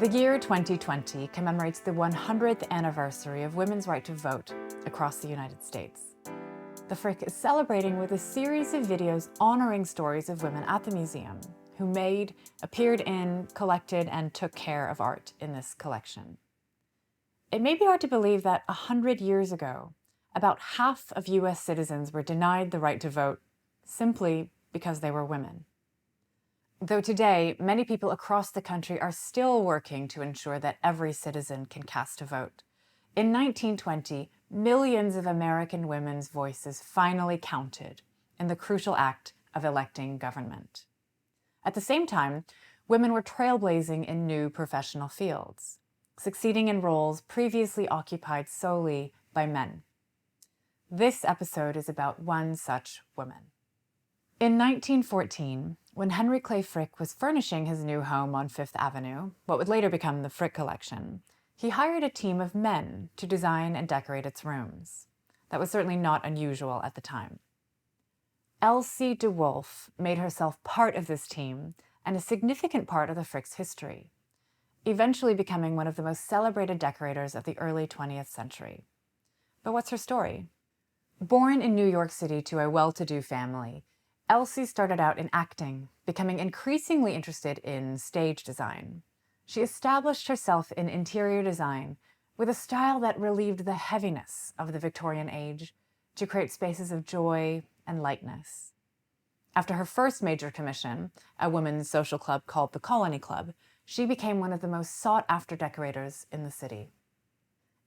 The year 2020 commemorates the 100th anniversary of women's right to vote across the United States. The Frick is celebrating with a series of videos honoring stories of women at the museum who made, appeared in, collected, and took care of art in this collection. It may be hard to believe that 100 years ago, about half of US citizens were denied the right to vote simply because they were women. Though today, many people across the country are still working to ensure that every citizen can cast a vote. In 1920, millions of American women's voices finally counted in the crucial act of electing government. At the same time, women were trailblazing in new professional fields, succeeding in roles previously occupied solely by men. This episode is about one such woman. In 1914, when Henry Clay Frick was furnishing his new home on Fifth Avenue, what would later become the Frick Collection, he hired a team of men to design and decorate its rooms. That was certainly not unusual at the time. Elsie de Wolfe made herself part of this team and a significant part of the Frick's history, eventually becoming one of the most celebrated decorators of the early 20th century. But what's her story? Born in New York City to a well-to-do family, Elsie started out in acting, becoming increasingly interested in stage design. She established herself in interior design with a style that relieved the heaviness of the Victorian age to create spaces of joy and lightness. After her first major commission, a women's social club called the Colony Club, she became one of the most sought-after decorators in the city.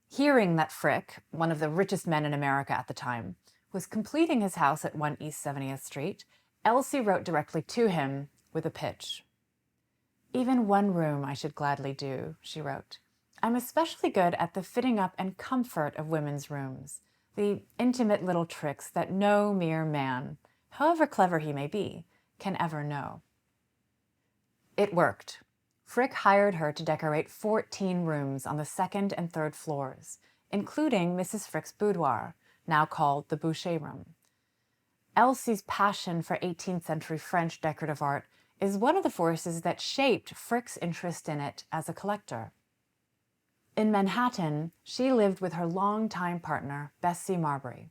Hearing that Frick, one of the richest men in America at the time, was completing his house at 1 East 70th Street, Elsie wrote directly to him with a pitch. "Even one room I should gladly do," she wrote. "I'm especially good at the fitting up and comfort of women's rooms, the intimate little tricks that no mere man, however clever he may be, can ever know." It worked. Frick hired her to decorate 14 rooms on the second and third floors, including Mrs. Frick's boudoir, now called the Boucher Room. Elsie's passion for 18th century French decorative art is one of the forces that shaped Frick's interest in it as a collector. In Manhattan, she lived with her longtime partner, Bessie Marbury.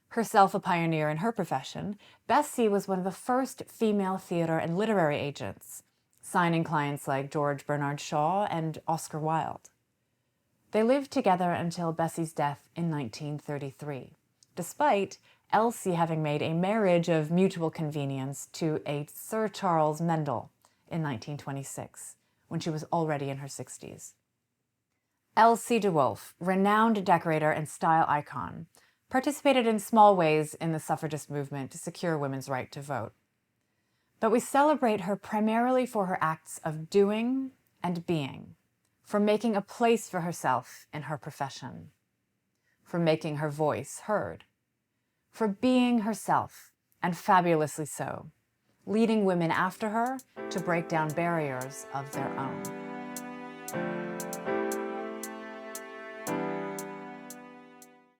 Herself a pioneer in her profession, Bessie was one of the first female theater and literary agents, signing clients like George Bernard Shaw and Oscar Wilde. They lived together until Bessie's death in 1933, despite Elsie having made a marriage of mutual convenience to a Sir Charles Mendl in 1926, when she was already in her 60s. Elsie de Wolfe, renowned decorator and style icon, participated in small ways in the suffragist movement to secure women's right to vote. But we celebrate her primarily for her acts of doing and being, for making a place for herself in her profession, for making her voice heard, for being herself, and fabulously so, leading women after her to break down barriers of their own.